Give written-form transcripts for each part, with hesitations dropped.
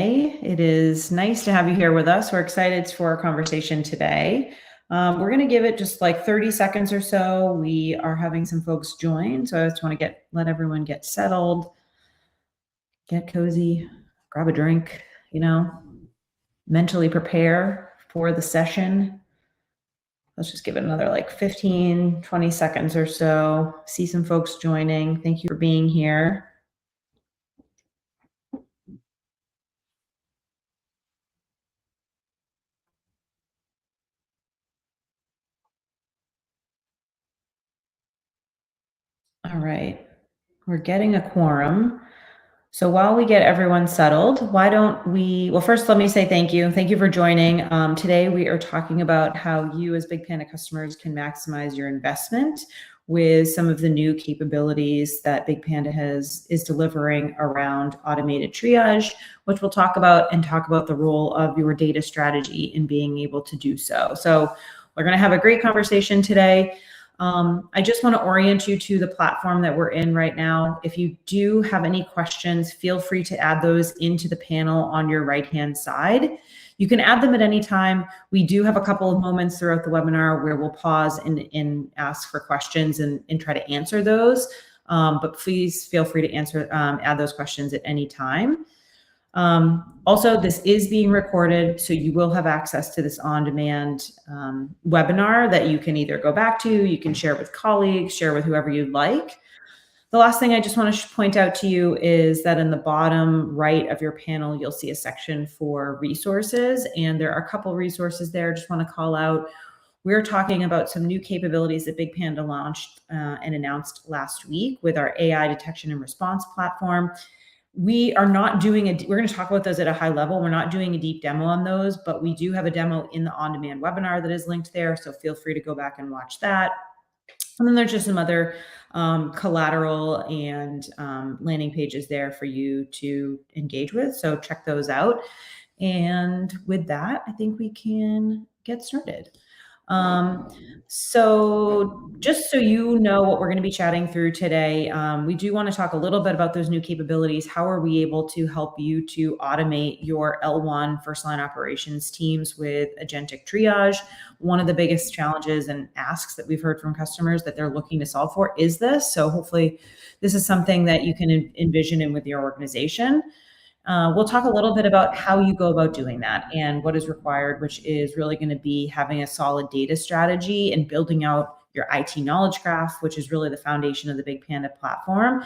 May. It is nice to have you here with us. We're excited for our conversation today. We're going to give it just like 30 seconds or so. We are having some folks join, so I just want to let everyone get settled, get cozy, grab a drink, mentally prepare for the session. Let's just give it another like 15, 20 seconds or so. See some folks joining. Thank you for being here. All right, we're getting a quorum. So while we get everyone settled, why don't we, well, first let me say thank you. Thank you for joining. Today we are talking about how you as BigPanda customers can maximize your investment with some of the new capabilities that BigPanda is delivering around automated triage, which we'll talk about, and talk about the role of your data strategy in being able to do so. So we're going to have a great conversation today. I just want to orient you to the platform that we're in right now. If you do have any questions, feel free to add those into the panel on your right-hand side. You can add them at any time. We do have a couple of moments throughout the webinar where we'll pause and ask for questions and try to answer those. But please feel free to add those questions at any time. Also, this is being recorded, so you will have access to this on-demand webinar that you can either go back to, you can share with colleagues, share with whoever you'd like. The last thing I just want to point out to you is that in the bottom right of your panel, you'll see a section for resources, and there are a couple resources there. I just want to call out. We're talking about some new capabilities that BigPanda launched and announced last week with our AI detection and response platform. We are not doing we're going to talk about those at a high level. We're not doing a deep demo on those, but we do have a demo in the on-demand webinar that is linked there. So feel free to go back and watch that. And then there's just some other collateral and landing pages there for you to engage with. So check those out. And with that, I think we can get started. So just so you know what we're going to be chatting through today, we do want to talk a little bit about those new capabilities. How are we able to help you to automate your L1 first line operations teams with agentic triage? One of the biggest challenges and asks that we've heard from customers that they're looking to solve for is this. So hopefully this is something that you can envision in with your organization. We'll talk a little bit about how you go about doing that and what is required, which is really going to be having a solid data strategy and building out your IT knowledge graph, which is really the foundation of the BigPanda platform.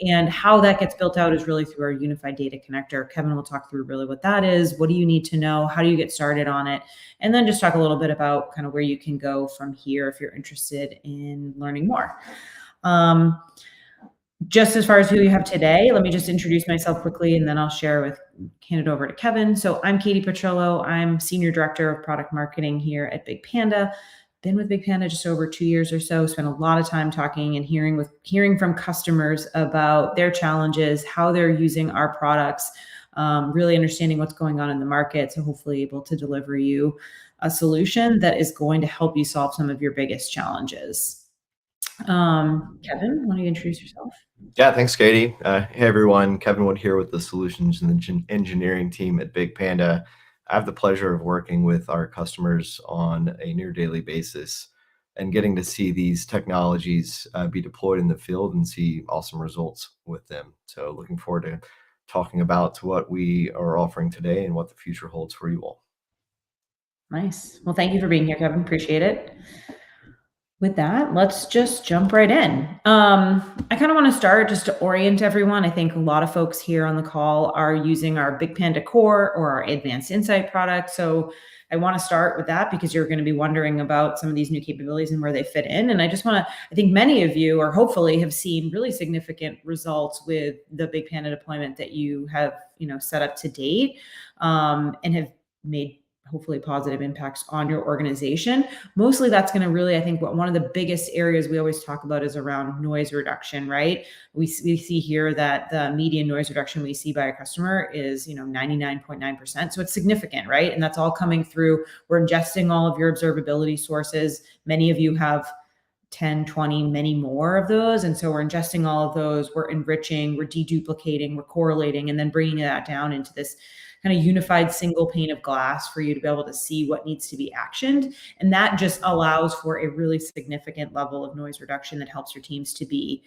And how that gets built out is really through our unified data connector. Kevin will talk through really what that is. What do you need to know? How do you get started on it? And then just talk a little bit about kind of where you can go from here if you're interested in learning more. Just as far as who you have today, let me just introduce myself quickly, and then I'll hand it over to Kevin. So I'm Katie Petrillo. I'm Senior Director of Product Marketing here at BigPanda. Been with BigPanda just over 2 years or so. Spent a lot of time talking and hearing from customers about their challenges, how they're using our products, really understanding what's going on in the market. So hopefully able to deliver you a solution that is going to help you solve some of your biggest challenges. Kevin, want to introduce yourself? Yeah, thanks, Katie. Hey, everyone. Kevin Wood here with the Solutions and Engineering team at BigPanda. I have the pleasure of working with our customers on a near daily basis and getting to see these technologies be deployed in the field and see awesome results with them. So looking forward to talking about what we are offering today and what the future holds for you all. Nice. Well, thank you for being here, Kevin. Appreciate it. With that, let's just jump right in. I kind of want to start just to orient everyone. I think a lot of folks here on the call are using our BigPanda Core or our Advanced Insight product. So I want to start with that because you're going to be wondering about some of these new capabilities and where they fit in. And I think many of you, or hopefully, have seen really significant results with the BigPanda deployment that you have, set up to date, and have made hopefully positive impacts on your organization. Mostly that's going to really, I think, one of the biggest areas we always talk about is around noise reduction, right? We see here that the median noise reduction we see by a customer is, 99.9%. So it's significant, right? And that's all coming through. We're ingesting all of your observability sources. Many of you have 10, 20, many more of those. And so we're ingesting all of those, we're enriching, we're deduplicating, we're correlating, and then bringing that down into this kind of unified single pane of glass for you to be able to see what needs to be actioned. And that just allows for a really significant level of noise reduction that helps your teams to be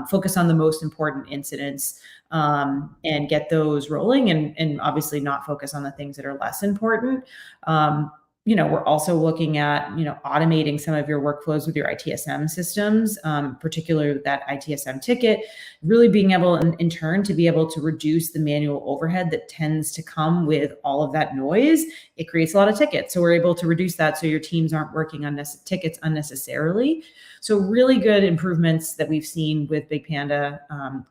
focus on the most important incidents and get those rolling, and obviously not focus on the things that are less important. We're also looking at, automating some of your workflows with your ITSM systems, particularly with that ITSM ticket, really being able in turn to be able to reduce the manual overhead that tends to come with all of that noise. It creates a lot of tickets. So we're able to reduce that so your teams aren't working on tickets unnecessarily. So really good improvements that we've seen with BigPanda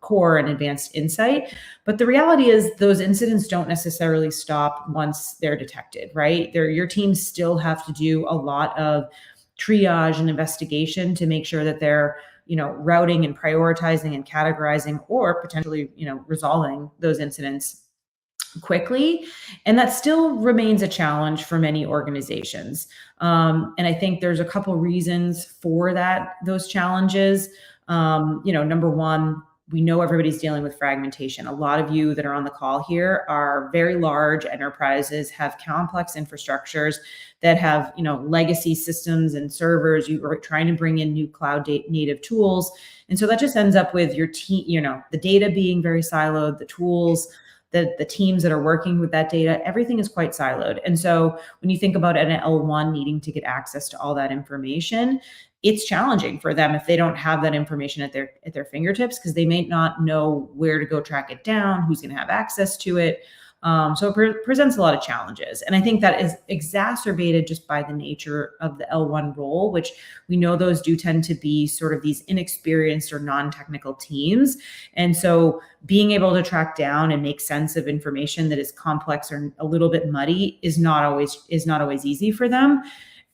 Core and Advanced Insight. But the reality is those incidents don't necessarily stop once they're detected, right? Your teams still have to do a lot of triage and investigation to make sure that they're, routing and prioritizing and categorizing, or potentially, resolving those incidents quickly. And that still remains a challenge for many organizations. And I think there's a couple reasons for those challenges. Number one, we know everybody's dealing with fragmentation. A lot of you that are on the call here are very large enterprises, have complex infrastructures that have, legacy systems and servers. You are trying to bring in new cloud native tools. And so that just ends up with your team, the data being very siloed, the tools, the teams that are working with that data, everything is quite siloed. And so when you think about an L1 needing to get access to all that information, it's challenging for them if they don't have that information at their fingertips, because they may not know where to go track it down, who's going to have access to it. So it presents a lot of challenges. And I think that is exacerbated just by the nature of the L1 role, which we know those do tend to be sort of these inexperienced or non-technical teams. And so being able to track down and make sense of information that is complex or a little bit muddy is not always easy for them.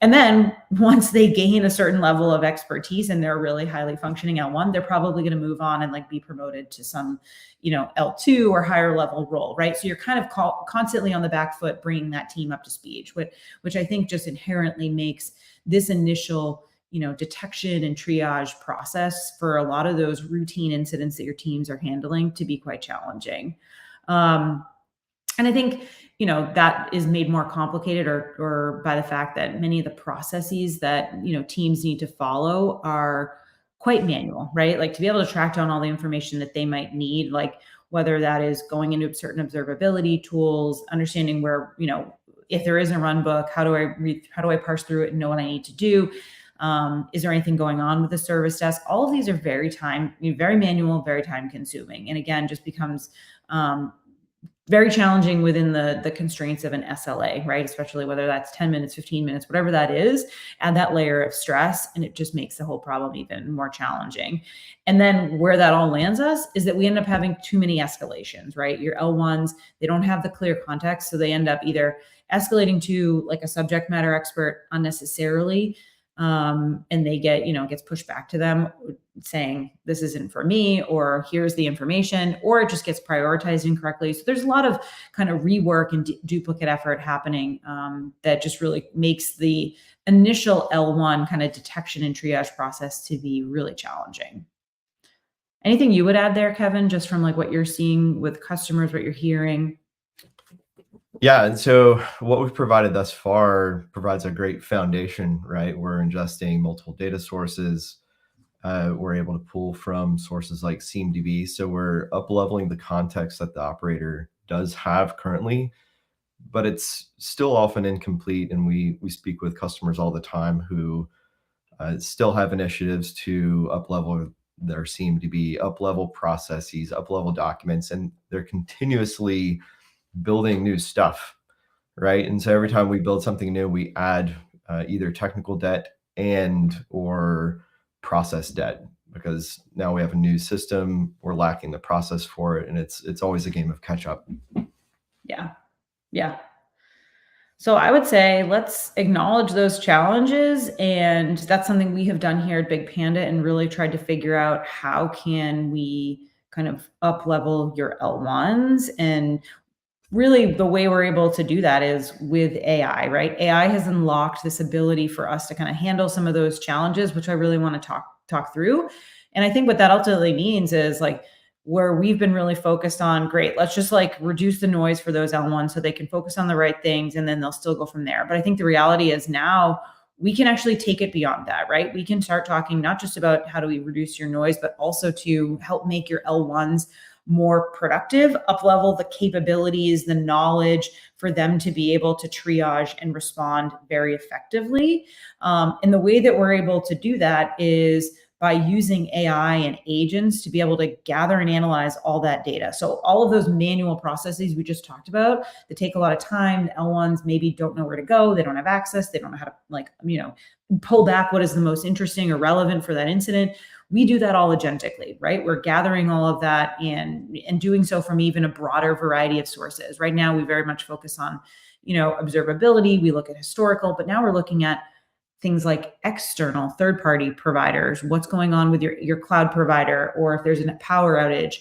And then once they gain a certain level of expertise and they're really highly functioning L1, they're probably going to move on and be promoted to some, L2 or higher level role, right? So you're kind of constantly on the back foot, bringing that team up to speed, which I think just inherently makes this initial, detection and triage process for a lot of those routine incidents that your teams are handling to be quite challenging. And I think, that is made more complicated or by the fact that many of the processes that, teams need to follow are quite manual, right? Like to be able to track down all the information that they might need, like whether that is going into certain observability tools, understanding where, if there is a run book, how do I parse through it and know what I need to do? Is there anything going on with the service desk? All of these are very manual, very time consuming. And again, just becomes, very challenging within the constraints of an SLA, right? Especially whether that's 10 minutes, 15 minutes, whatever that is, add that layer of stress, and it just makes the whole problem even more challenging. And then where that all lands us is that we end up having too many escalations, right? Your L1s, they don't have the clear context. So they end up either escalating to a subject matter expert unnecessarily, and they gets pushed back to them saying, this isn't for me, or here's the information, or it just gets prioritized incorrectly. So there's a lot of kind of rework and duplicate effort happening that just really makes the initial L1 kind of detection and triage process to be really challenging. Anything you would add there, Kevin, just from what you're seeing with customers, what you're hearing? Yeah, and so what we've provided thus far provides a great foundation, right? We're ingesting multiple data sources. We're able to pull from sources like SeamDB. So we're up-leveling the context that the operator does have currently, but it's still often incomplete. And we speak with customers all the time who still have initiatives to up-level their SeamDB, up-level processes, up-level documents, and they're continuously building new stuff, right? And so every time we build something new, we add either technical debt or process debt, because now we have a new system, we're lacking the process for it, and it's always a game of catch up. Yeah. So I would say let's acknowledge those challenges, and that's something we have done here at BigPanda and really tried to figure out how can we kind of up level your L1s. And really the way we're able to do that is with AI, right? AI has unlocked this ability for us to kind of handle some of those challenges, which I really want to talk through. And I think what that ultimately means is like where we've been really focused on, great, let's just like reduce the noise for those L1s so they can focus on the right things and then they'll still go from there. But I think the reality is now we can actually take it beyond that, right? We can start talking not just about how do we reduce your noise, but also to help make your L1s more productive, up level the capabilities, the knowledge for them to be able to triage and respond very effectively. And the way that we're able to do that is by using AI and agents to be able to gather and analyze all that data. So all of those manual processes we just talked about that take a lot of time, the L1s maybe don't know where to go, they don't have access, they don't know how to pull back what is the most interesting or relevant for that incident. We do that all agentically, right? We're gathering all of that and doing so from even a broader variety of sources. Right now, we very much focus on, observability. We look at historical, but now we're looking at things like external third-party providers, what's going on with your cloud provider, or if there's a power outage,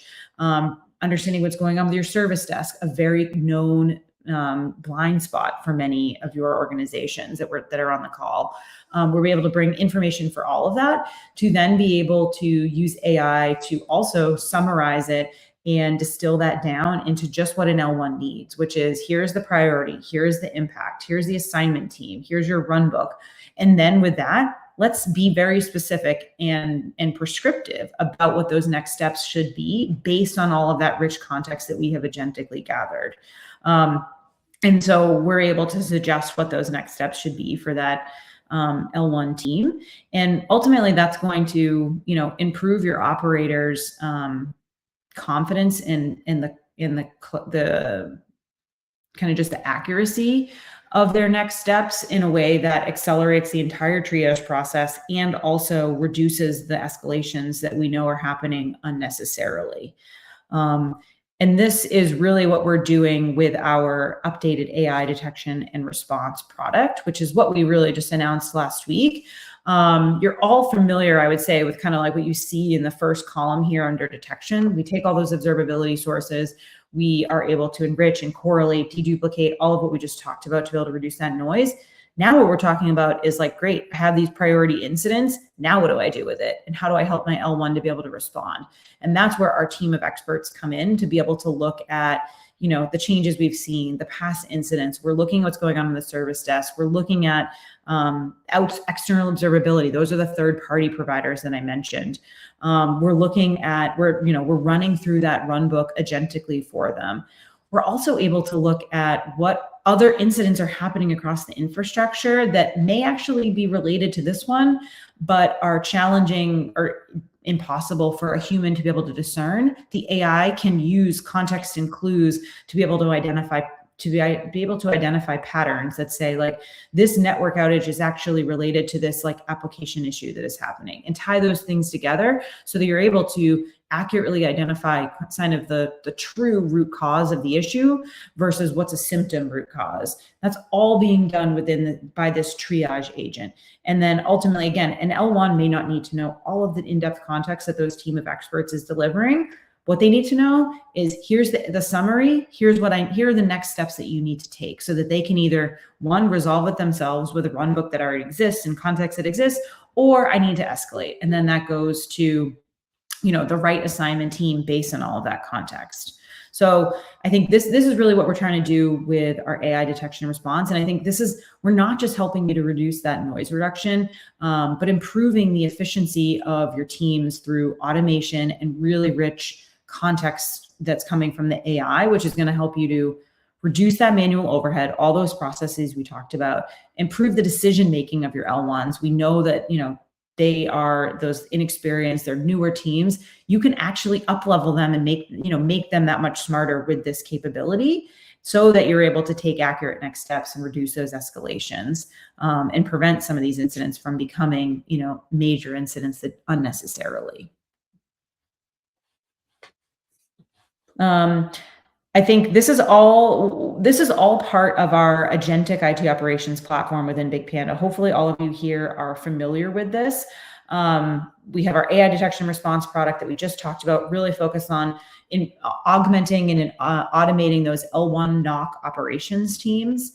understanding what's going on with your service desk, a very known blind spot for many of your organizations that are on the call. We're able to bring information for all of that to then be able to use AI to also summarize it and distill that down into just what an L1 needs, which is here's the priority, here's the impact, here's the assignment team, here's your run book. And then with that, let's be very specific and prescriptive about what those next steps should be based on all of that rich context that we have agentically gathered. And so we're able to suggest what those next steps should be for that L1 team. And ultimately that's going to, improve your operators' confidence in the kind of just the accuracy of their next steps in a way that accelerates the entire triage process and also reduces the escalations that we know are happening unnecessarily. And this is really what we're doing with our updated AI detection and response product, which is what we really just announced last week. You're all familiar, I would say, with kind of like what you see in the first column here under detection. We take all those observability sources. We are able to enrich and correlate, deduplicate all of what we just talked about to be able to reduce that noise. Now what we're talking about is like, great, I have these priority incidents. Now what do I do with it? And how do I help my L1 to be able to respond? And that's where our team of experts come in to be able to look at, the changes we've seen, the past incidents. We're looking at what's going on in the service desk. We're looking at external observability. Those are the third-party providers that I mentioned. We're looking at, we're running through that run book agentically for them. We're also able to look at what other incidents are happening across the infrastructure that may actually be related to this one, but are challenging or impossible for a human to be able to discern. The AI can use context and clues to be able to identify patterns that say like this network outage is actually related to this like application issue that is happening, and tie those things together so that you're able to accurately identify kind of the true root cause of the issue versus what's a symptom root cause. That's all being done by this triage agent. And then ultimately, again, an L1 may not need to know all of the in-depth context that those team of experts is delivering. What they need to know is here's the summary, here are the next steps that you need to take so that they can either, one, resolve it themselves with a runbook that already exists and context that exists, or I need to escalate. And then that goes to the right assignment team based on all of that context. So I think this is really what we're trying to do with our AI detection and response. And I think we're not just helping you to reduce that noise reduction, but improving the efficiency of your teams through automation and really rich context that's coming from the AI, which is going to help you to reduce that manual overhead, all those processes we talked about, improve the decision-making of your L1s. We know that, they are those inexperienced, they're newer teams. You can actually up-level them and make them that much smarter with this capability so that you're able to take accurate next steps and reduce those escalations and prevent some of these incidents from becoming, major incidents that unnecessarily. I think this is all part of our agentic IT operations platform within BigPanda. Hopefully all of you here are familiar with this. We have our AI detection response product that we just talked about, really focused on augmenting and automating those L1 knock operations teams.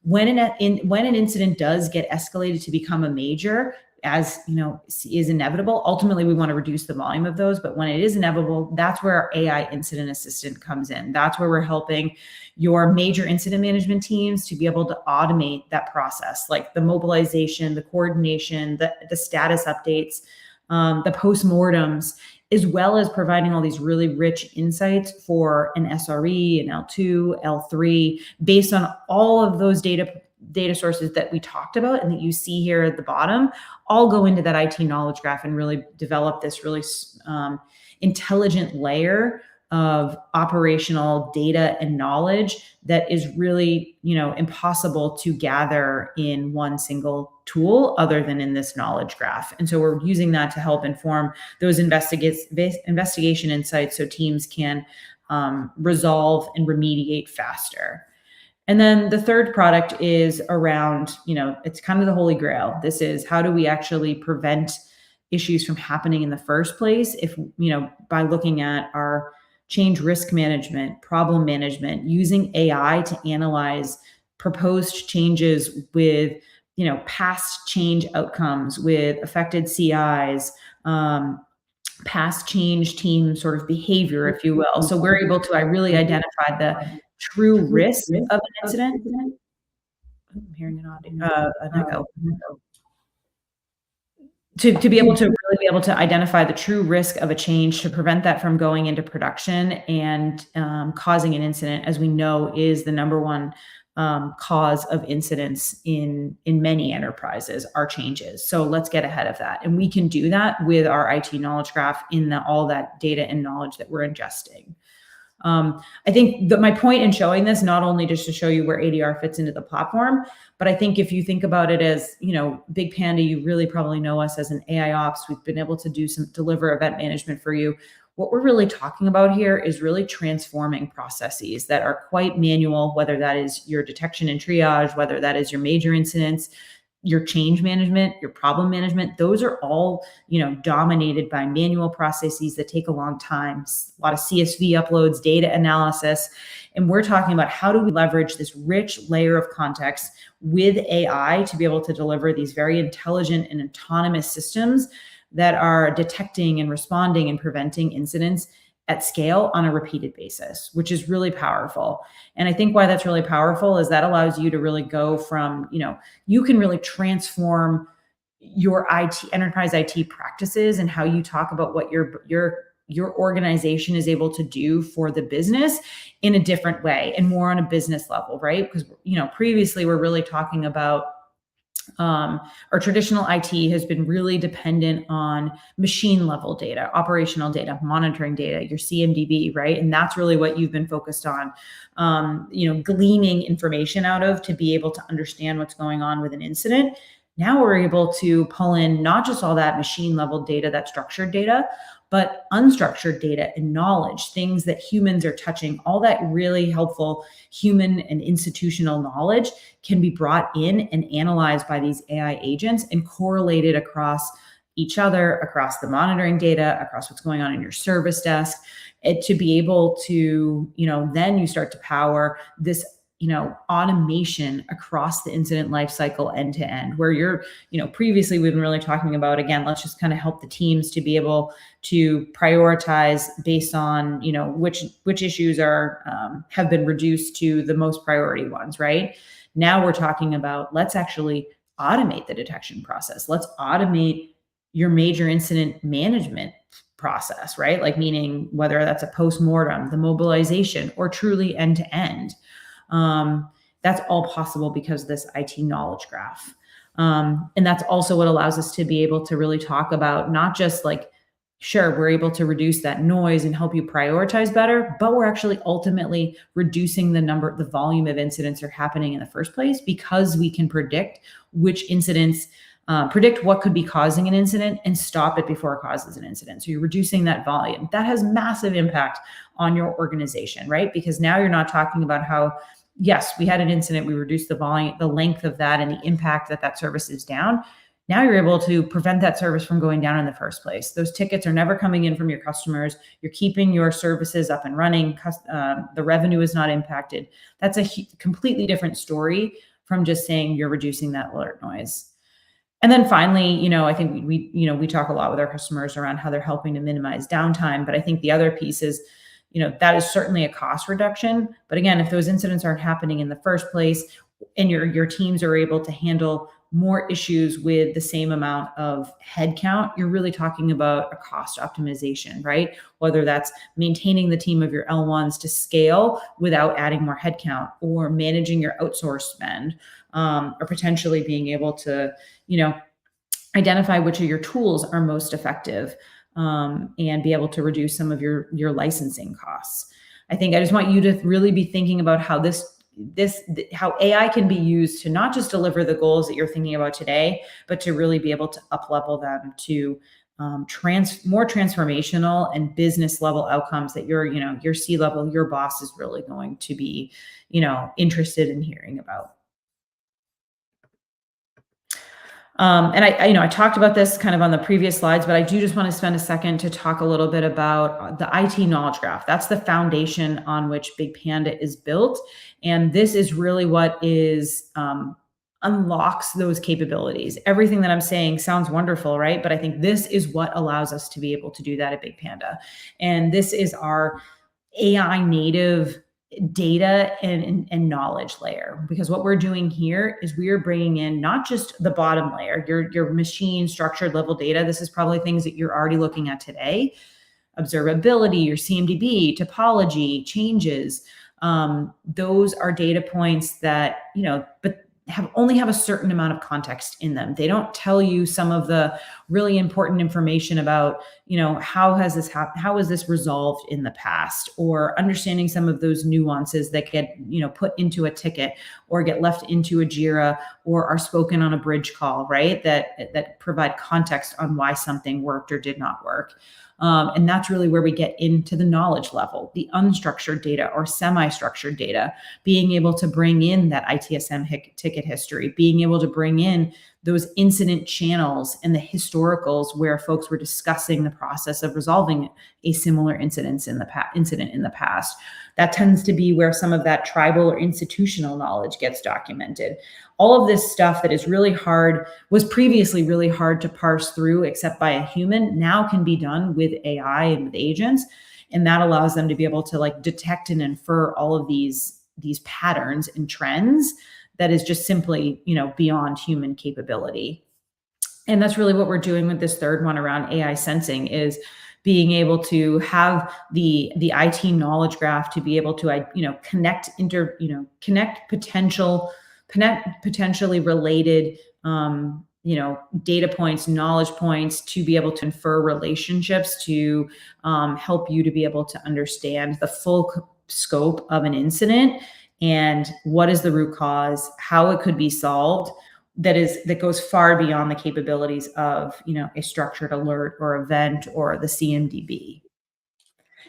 When an incident does get escalated to become a major, as is inevitable, ultimately we want to reduce the volume of those, but when it is inevitable, that's where our AI incident assistant comes in. That's where we're helping your major incident management teams to be able to automate that process, like the mobilization, the coordination, the status updates, the postmortems, as well as providing all these really rich insights for an SRE, an L2, L3, based on all of those data sources that we talked about and that you see here at the bottom, all go into that IT knowledge graph and really develop this really intelligent layer of operational data and knowledge that is really, impossible to gather in one single tool other than in this knowledge graph. And so we're using that to help inform those investigation insights so teams can resolve and remediate faster. And then the third product is around, it's kind of the holy grail. This is, how do we actually prevent issues from happening in the first place? If, by looking at our change risk management, problem management, using AI to analyze proposed changes with, past change outcomes, with affected CIs, past change team sort of behavior, if you will. So we're able to really identify the true risk of an incident. I'm hearing an echo. To be able to really be able to identify the true risk of a change, to prevent that from going into production and causing an incident, as we know, is the number one cause of incidents in many enterprises, are changes. So let's get ahead of that. And we can do that with our IT knowledge graph in all that data and knowledge that we're ingesting. I think that my point in showing this, not only just to show you where ADR fits into the platform, but I think if you think about it as, BigPanda, you really probably know us as an AI ops. We've been able to deliver event management for you. What we're really talking about here is really transforming processes that are quite manual, whether that is your detection and triage, whether that is your major incidents, your change management, your problem management. Those are all, dominated by manual processes that take a long time, a lot of CSV uploads, data analysis. And we're talking about, how do we leverage this rich layer of context with AI to be able to deliver these very intelligent and autonomous systems that are detecting and responding and preventing incidents at scale on a repeated basis, which is really powerful. And I think why that's really powerful is that allows you to really go from, you can really transform your enterprise IT practices and how you talk about what your organization is able to do for the business in a different way and more on a business level, right? Because, previously we're really talking about our traditional IT has been really dependent on machine level data, operational data, monitoring data, your CMDB, right? And that's really what you've been focused on, gleaning information out of to be able to understand what's going on with an incident. Now we're able to pull in not just all that machine level data, that structured data, but unstructured data and knowledge, things that humans are touching. All that really helpful human and institutional knowledge can be brought in and analyzed by these AI agents and correlated across each other, across the monitoring data, across what's going on in your service desk, to be able to, then you start to power this automation across the incident lifecycle end to end, where you're, previously we've been really talking about, again, let's just kind of help the teams to be able to prioritize based on, which issues are, have been reduced to the most priority ones, right? Now we're talking about, let's actually automate the detection process. Let's automate your major incident management process, right? Like, meaning whether that's a post-mortem, the mobilization, or truly end to end. That's all possible because of this IT knowledge graph. And that's also what allows us to be able to really talk about, not just like, sure, we're able to reduce that noise and help you prioritize better, but we're actually ultimately reducing the volume of incidents that are happening in the first place, because we can predict which incidents, predict what could be causing an incident and stop it before it causes an incident. So you're reducing that volume. That has massive impact on your organization, right? Because now you're not talking about how, yes, we had an incident, we reduced the volume, the length of that, and the impact that service is down. Now you're able to prevent that service from going down in the first place. Those tickets are never coming in from your customers. You're keeping your services up and running. The revenue is not impacted. That's a completely different story from just saying you're reducing that alert noise. And then finally, I think we talk a lot with our customers around how they're helping to minimize downtime. But I think the other piece is, that is certainly a cost reduction. But again, if those incidents aren't happening in the first place and your teams are able to handle more issues with the same amount of headcount, you're really talking about a cost optimization, right? Whether that's maintaining the team of your L1s to scale without adding more headcount, or managing your outsource spend, or potentially being able to, identify which of your tools are most effective, and be able to reduce some of your licensing costs. I think I just want you to really be thinking about how how AI can be used to not just deliver the goals that you're thinking about today, but to really be able to up-level them to more transformational and business level outcomes that your C-level, your boss is really going to be, interested in hearing about. And I talked about this kind of on the previous slides, but I do just want to spend a second to talk a little bit about the IT Knowledge Graph. That's the foundation on which BigPanda is built. And this is really what unlocks those capabilities. Everything that I'm saying sounds wonderful, right? But I think this is what allows us to be able to do that at BigPanda. And this is our AI native data and knowledge layer, because what we're doing here is we are bringing in not just the bottom layer, your machine structured level data. This is probably things that you're already looking at today: observability, your CMDB, topology, changes. Those are data points that, but only have a certain amount of context in them. They don't tell you some of the really important information about, how has this resolved in the past, or understanding some of those nuances that get, put into a ticket or get left into a Jira or are spoken on a bridge call, right? That provide context on why something worked or did not work. And that's really where we get into the knowledge level, the unstructured data or semi-structured data, being able to bring in that ITSM ticket history, being able to bring in those incident channels and the historicals where folks were discussing the process of resolving a similar incident in the past. That tends to be where some of that tribal or institutional knowledge gets documented. All of this stuff that was previously really hard to parse through except by a human, now can be done with AI and with agents. And that allows them to be able to detect and infer all of these patterns and trends that is just simply, beyond human capability. And that's really what we're doing with this third one around AI sensing, is being able to have the IT knowledge graph to be able to, connect potentially related, data points, knowledge points, to be able to infer relationships, to help you to be able to understand the full scope of an incident and what is the root cause, how it could be solved, that goes far beyond the capabilities of, a structured alert or event or the CMDB.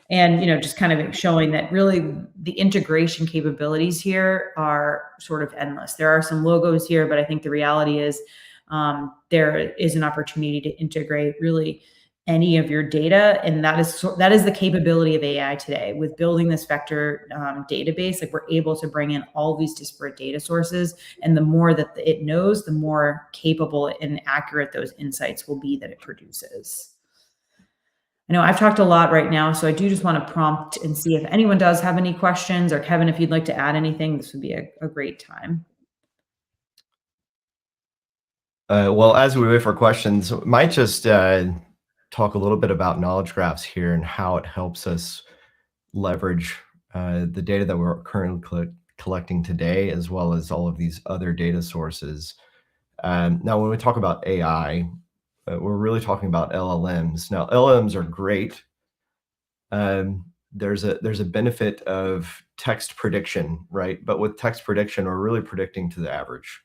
And, just kind of showing that really the integration capabilities here are sort of endless. There are some logos here, but I think the reality is there is an opportunity to integrate really any of your data. And that is the capability of AI today. With building this vector database, we're able to bring in all these disparate data sources. And the more that it knows, the more capable and accurate those insights will be that it produces. I know I've talked a lot right now, so I do just want to prompt and see if anyone does have any questions, or Kevin, if you'd like to add anything, this would be a great time. Well, as we wait for questions, might just talk a little bit about knowledge graphs here and how it helps us leverage the data that we're currently collecting today, as well as all of these other data sources. Now, when we talk about AI, we're really talking about LLMs. Now, LLMs are great. There's a benefit of text prediction, right? But with text prediction, we're really predicting to the average.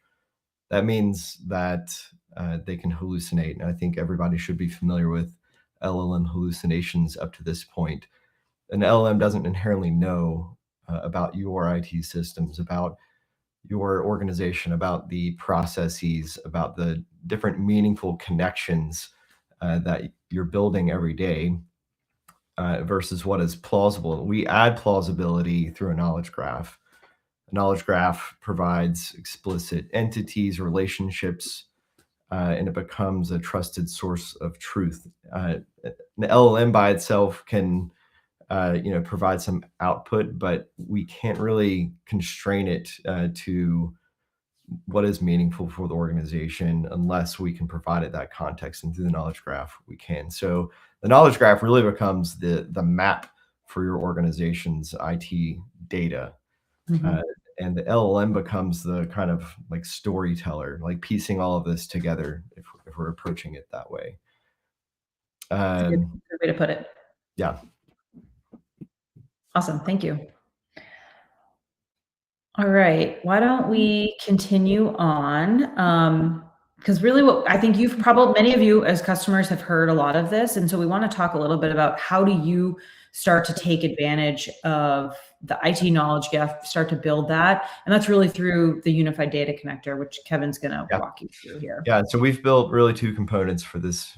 That means that they can hallucinate. And I think everybody should be familiar with LLM hallucinations up to this point. An LLM doesn't inherently know about your IT systems, about your organization, about the processes, about the different meaningful connections that you're building every day versus what is plausible. We add plausibility through a knowledge graph. A knowledge graph provides explicit entities, relationships, and it becomes a trusted source of truth. An LLM by itself can provide some output, but we can't really constrain it to what is meaningful for the organization unless we can provide it that context. And through the knowledge graph, we can. So the knowledge graph really becomes the map for your organization's IT data. Mhm. Uh, and the LLM becomes the kind of like storyteller, like piecing all of this together if we're approaching it that way. It's a good, Um, good way to put it. yeah. Awesome. Thank you. All right. Why don't we continue on? Because really what I think many of you as customers have heard a lot of this. And so we want to talk a little bit about how do you start to take advantage of the IT knowledge graph, start to build that. And that's really through the unified data connector, which Kevin's going to Yeah. walk you through here. Yeah, so we've built really two components for this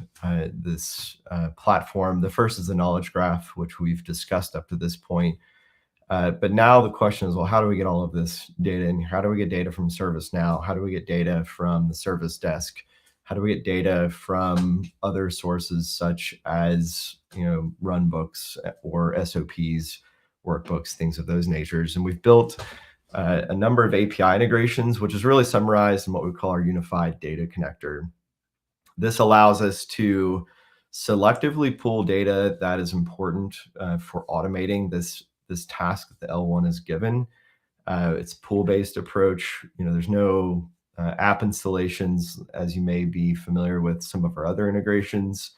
platform. The first is the knowledge graph, which we've discussed up to this point. But now the question is, well, how do we get all of this data in? How do we get data from ServiceNow? How do we get data from the service desk? How do we get data from other sources such as run books or SOPs, workbooks, things of those natures? And we've built a number of API integrations, which is really summarized in what we call our unified data connector. This allows us to selectively pull data that is important for automating this task that the L1 is given. It's a pool-based approach. There's no app installations, as you may be familiar with some of our other integrations.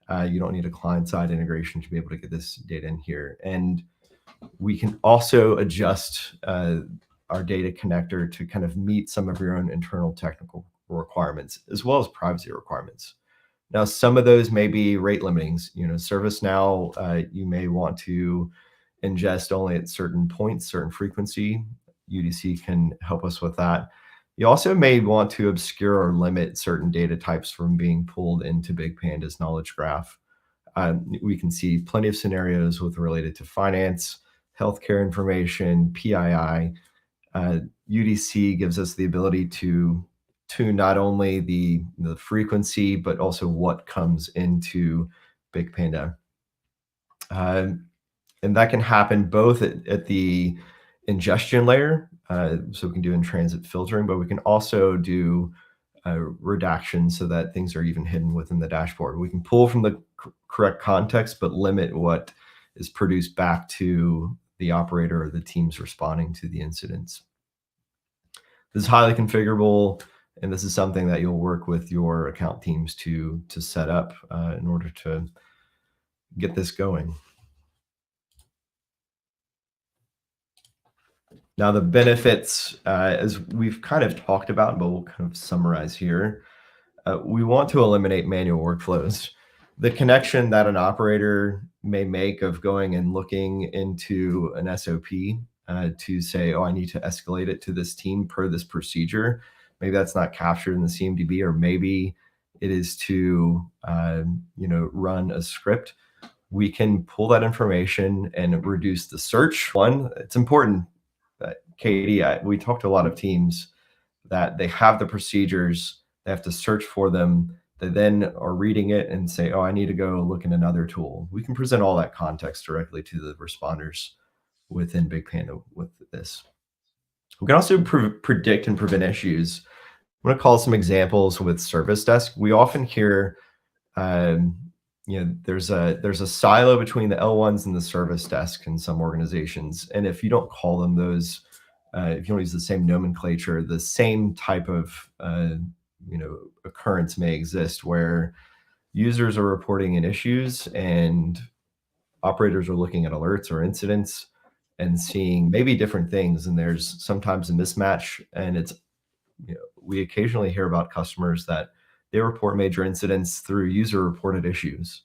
You don't need a client-side integration to be able to get this data in here. And we can also adjust our data connector to kind of meet some of your own internal technical requirements, as well as privacy requirements. Now, some of those may be rate limitings. ServiceNow, you may want to ingest only at certain points, certain frequency. UDC can help us with that. You also may want to obscure or limit certain data types from being pulled into BigPanda's knowledge graph. We can see plenty of scenarios with related to finance, healthcare information, PII. UDC gives us the ability to tune not only the frequency, but also what comes into BigPanda. And that can happen both at the ingestion layer, so we can do in-transit filtering, but we can also do redaction so that things are even hidden within the dashboard. We can pull from the correct context, but limit what is produced back to the operator or the teams responding to the incidents. This is highly configurable, and this is something that you'll work with your account teams to set up in order to get this going. Now, the benefits, as we've kind of talked about, but we'll kind of summarize here. We want to eliminate manual workflows. The connection that an operator may make of going and looking into an SOP to say, oh, I need to escalate it to this team per this procedure. Maybe that's not captured in the CMDB, or maybe it is to run a script. We can pull that information and reduce the search. One, it's important. Katie, we talked to a lot of teams that they have the procedures, they have to search for them, they then are reading it and say, oh, I need to go look in another tool. We can present all that context directly to the responders within BigPanda with this. We can also predict and prevent issues. I'm going to call some examples with Service Desk. We often hear there's a silo between the L1s and the service desk in some organizations. And if you don't call them those, if you don't use the same nomenclature, the same type of occurrence may exist where users are reporting in issues and operators are looking at alerts or incidents and seeing maybe different things. And there's sometimes a mismatch. And we occasionally hear about customers that they report major incidents through user reported issues.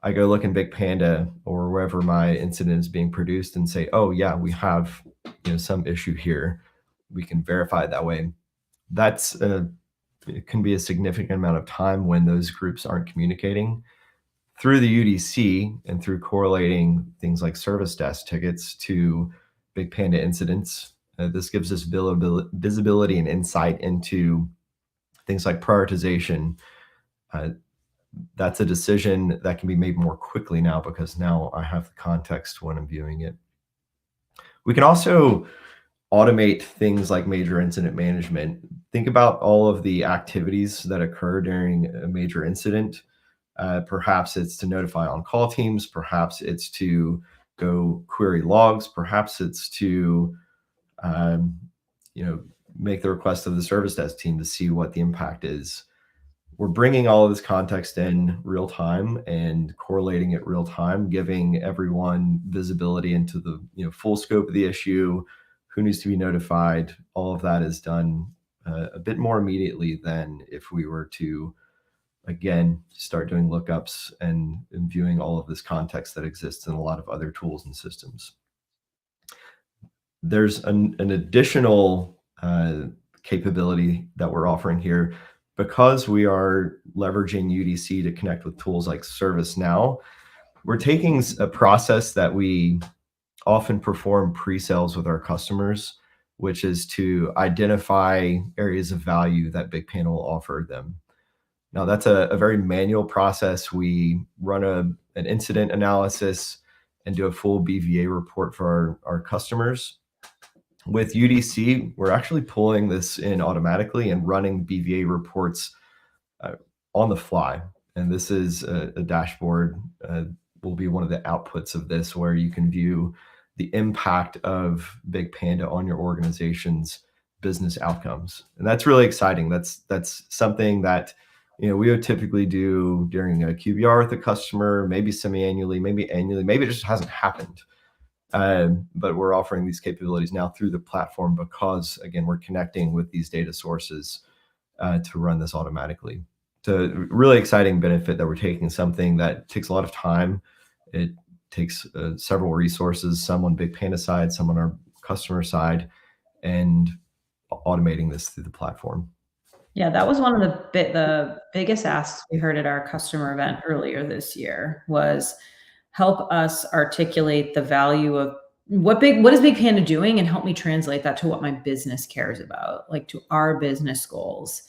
I go look in BigPanda or wherever my incident is being produced and say, oh yeah, we have some issue here. we can verify it that way. It can be a significant amount of time when those groups aren't communicating. Through the UDC and through correlating things like service desk tickets to BigPanda incidents, this gives us visibility and insight into things like prioritization. That's a decision that can be made more quickly now because now I have the context when I'm viewing it. We can also automate things like major incident management. Think about all of the activities that occur during a major incident. Perhaps it's to notify on-call teams. Perhaps it's to go query logs. Perhaps it's to make the request of the service desk team to see what the impact is. We're bringing all of this context in real time and correlating it real time, giving everyone visibility into the full scope of the issue, who needs to be notified. All of that is done a bit more immediately than if we were to, again, start doing lookups and viewing all of this context that exists in a lot of other tools and systems. There's an additional capability that we're offering here. Because we are leveraging UDC to connect with tools like ServiceNow, we're taking a process that we often perform pre-sales with our customers, which is to identify areas of value that BigPanda will offer them. Now, that's a very manual process. We run an incident analysis and do a full BVA report for our customers. With UDC, we're actually pulling this in automatically and running BVA reports on the fly. And this is a dashboard, will be one of the outputs of this, where you can view the impact of BigPanda on your organization's business outcomes. And that's really exciting. That's something that we would typically do during a QBR with a customer, maybe semi-annually, maybe annually, maybe it just hasn't happened. But we're offering these capabilities now through the platform because, again, we're connecting with these data sources to run this automatically. It's a really exciting benefit that we're taking something that takes a lot of time. It takes several resources, some on BigPanda side, some on our customer side, and automating this through the platform. Yeah, that was one of the biggest asks we heard at our customer event earlier this year was help us articulate the value of what is BigPanda doing and help me translate that to what my business cares about, like to our business goals.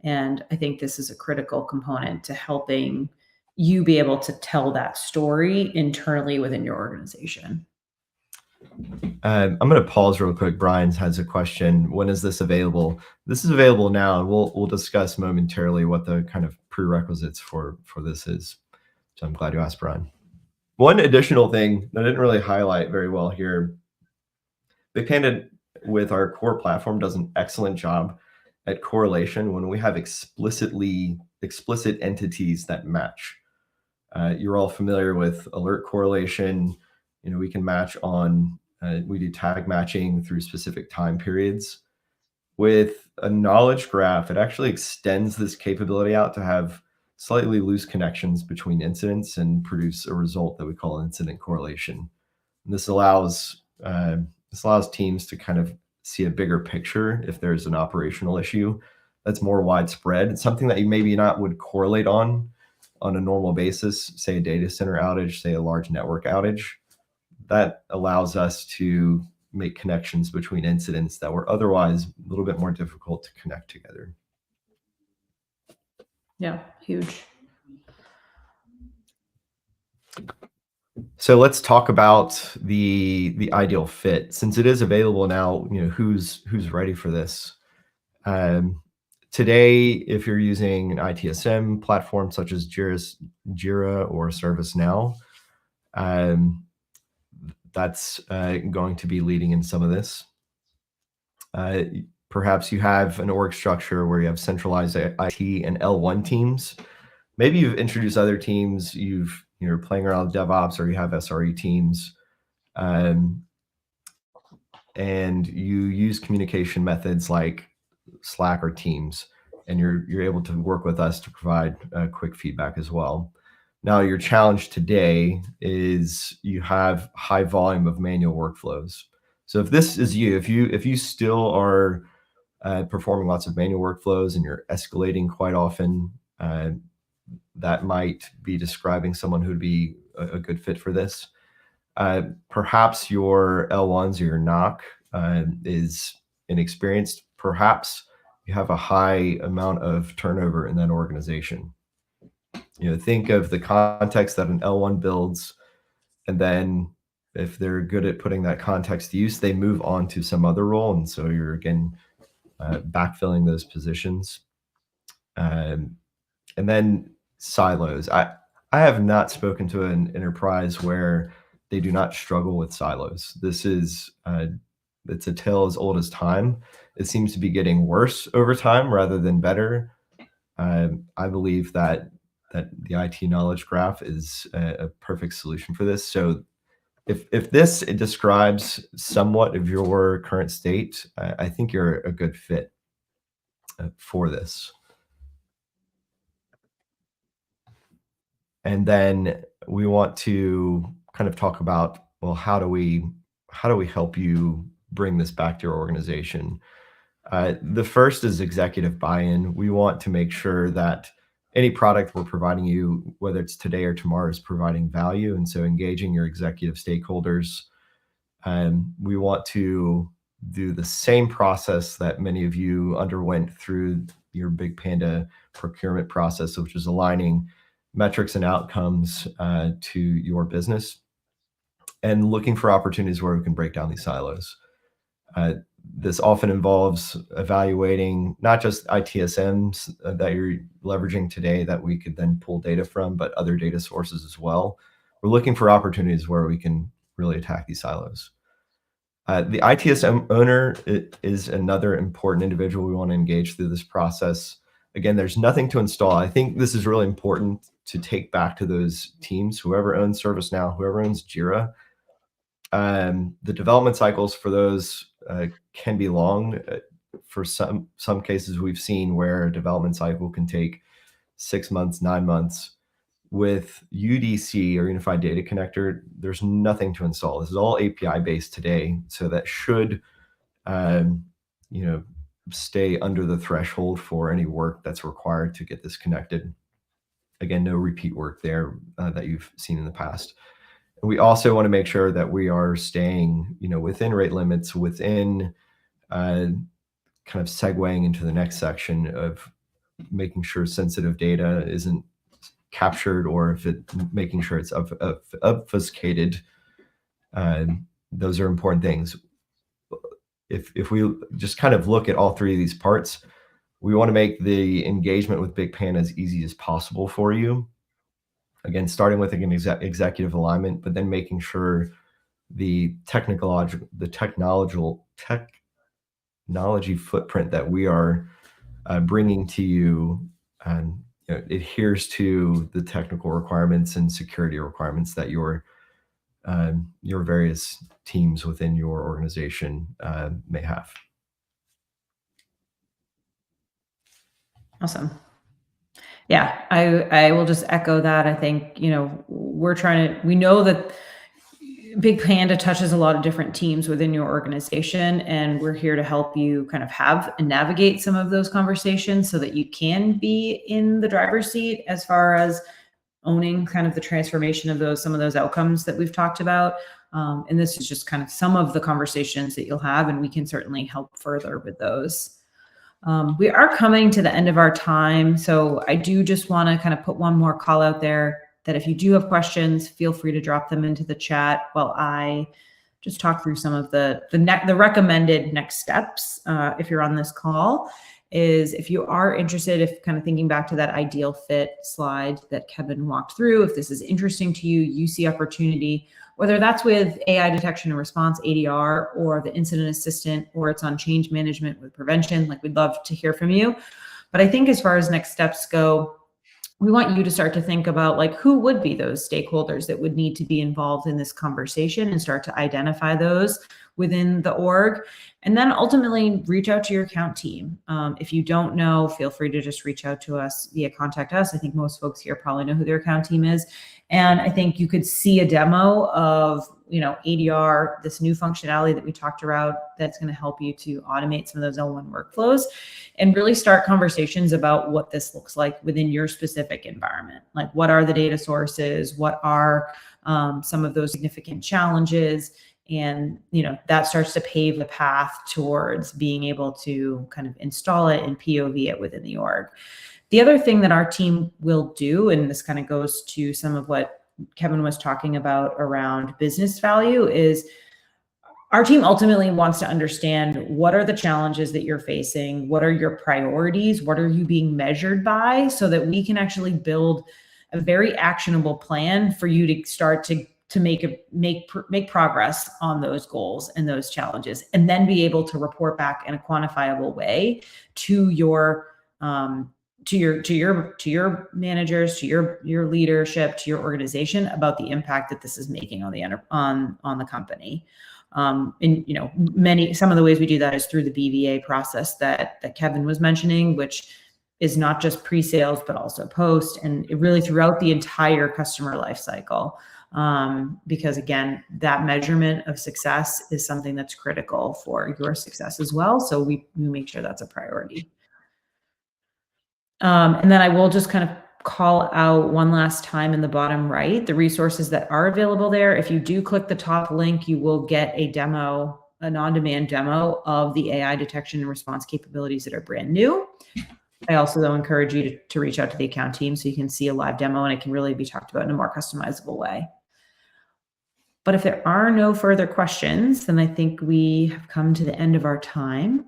And I think this is a critical component to helping you be able to tell that story internally within your organization. I'm going to pause real quick. Brian has a question. When is this available? This is available now, and we'll discuss momentarily what the kind of prerequisites for this is. So I'm glad you asked, Brian. One additional thing that I didn't really highlight very well here, BigPanda with our core platform does an excellent job at correlation when we have explicit entities that match. You're all familiar with alert correlation. We can match on, we do tag matching through specific time periods. With a knowledge graph, it actually extends this capability out to have slightly loose connections between incidents and produce a result that we call incident correlation. And this allows teams to kind of see a bigger picture if there's an operational issue that's more widespread. It's something that you maybe not would correlate on a normal basis, say a data center outage, say a large network outage. That allows us to make connections between incidents that were otherwise a little bit more difficult to connect together. Yeah, huge. So let's talk about the ideal fit. Since it is available now, who's ready for this? Today, if you're using an ITSM platform such as Jira or ServiceNow, that's going to be leading in some of this. Perhaps you have an org structure where you have centralized IT and L1 teams. Maybe you've introduced other teams. You're playing around with DevOps, or you have SRE teams, and you use communication methods like Slack or Teams, and you're able to work with us to provide quick feedback as well. Now, your challenge today is you have high volume of manual workflows. So if this is you, if you still are performing lots of manual workflows and you're escalating quite often, that might be describing someone who'd be a good fit for this. Perhaps your L1s or your knock is inexperienced. Perhaps you have a high amount of turnover in that organization. Think of the context that an L1 builds, and then if they're good at putting that context to use, they move on to some other role, and so you're again backfilling those positions. And then silos. I have not spoken to an enterprise where they do not struggle with silos. This is it's a tale as old as time. It seems to be getting worse over time rather than better. I believe that the IT knowledge graph is a perfect solution for this. So if this describes somewhat of your current state, I think you're a good fit for this. And then we want to kind of talk about, well, how do we help you bring this back to your organization? The first is executive buy-in. We want to make sure that any product we're providing you, whether it's today or tomorrow, is providing value. And so engaging your executive stakeholders. We want to do the same process that many of you underwent through your BigPanda procurement process, which is aligning metrics and outcomes to your business and looking for opportunities where we can break down these silos. This often involves evaluating not just ITSMs that you're leveraging today that we could then pull data from, but other data sources as well. We're looking for opportunities where we can really attack these silos. The ITSM owner is another important individual we want to engage through this process. Again, there's nothing to install. I think this is really important to take back to those teams, whoever owns ServiceNow, whoever owns Jira. The development cycles for those can be long. For some cases, we've seen where a development cycle can take 6 months, 9 months. With UDC or Unified Data Connector, there's nothing to install. This is all API based today, so that should, stay under the threshold for any work that's required to get this connected. Again, no repeat work there that you've seen in the past. And we also want to make sure that we are staying, within rate limits, within kind of segueing into the next section of making sure sensitive data isn't captured, or if making sure it's obfuscated. Those are important things. If we just kind of look at all three of these parts, we want to make the engagement with BigPanda as easy as possible for you. Again, starting with an executive alignment, but then making sure the technology footprint that we are bringing to you adheres to the technical requirements and security requirements that your various teams within your organization may have. Awesome. Yeah, I will just echo that. I think, we know that BigPanda touches a lot of different teams within your organization, and we're here to help you kind of have and navigate some of those conversations so that you can be in the driver's seat as far as owning kind of the transformation of some of those outcomes that we've talked about. And this is just kind of some of the conversations that you'll have, and we can certainly help further with those. We are coming to the end of our time, so I do just want to kind of put one more call out there that if you do have questions, feel free to drop them into the chat while I just talk through some of the recommended next steps. If you're on this call, is if you are interested, if kind of thinking back to that ideal fit slide that Kevin walked through, if this is interesting to you, you see opportunity, whether that's with AI detection and response, ADR, or the incident assistant, or it's on change management with prevention, like we'd love to hear from you. But I think as far as next steps go, we want you to start to think about like who would be those stakeholders that would need to be involved in this conversation and start to identify those within the org. And then ultimately reach out to your account team. If you don't know, feel free to just reach out to us via Contact Us. I think most folks here probably know who their account team is. And I think you could see a demo of ADR, this new functionality that we talked about that's going to help you to automate some of those L1 workflows and really start conversations about what this looks like within your specific environment. Like, what are the data sources? What are some of those significant challenges? And that starts to pave the path towards being able to kind of install it and POV it within the org. The other thing that our team will do, and this kind of goes to some of what Kevin was talking about around business value, is our team ultimately wants to understand what are the challenges that you're facing, what are your priorities, what are you being measured by, so that we can actually build a very actionable plan for you to start to make progress on those goals and those challenges, and then be able to report back in a quantifiable way to your managers, to your leadership, to your organization about the impact that this is making on the company. Some of the ways we do that is through the BVA process that Kevin was mentioning, which is not just pre-sales, but also post, and really throughout the entire customer life cycle. Because again, that measurement of success is something that's critical for your success as well. So we make sure that's a priority. And then I will just kind of call out one last time in the bottom right, the resources that are available there. If you do click the top link, you will get a demo, an on-demand demo of the AI detection and response capabilities that are brand new. I also, though, encourage you to reach out to the account team so you can see a live demo and it can really be talked about in a more customizable way. But if there are no further questions, then I think we have come to the end of our time.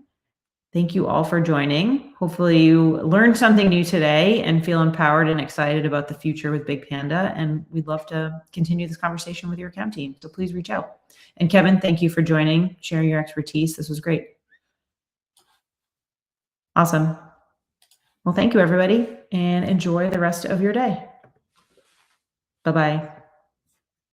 Thank you all for joining. Hopefully you learned something new today and feel empowered and excited about the future with BigPanda. And we'd love to continue this conversation with your account team. So please reach out. And Kevin, thank you for joining, sharing your expertise. This was great. Awesome. Well, thank you, everybody, and enjoy the rest of your day. Bye-bye.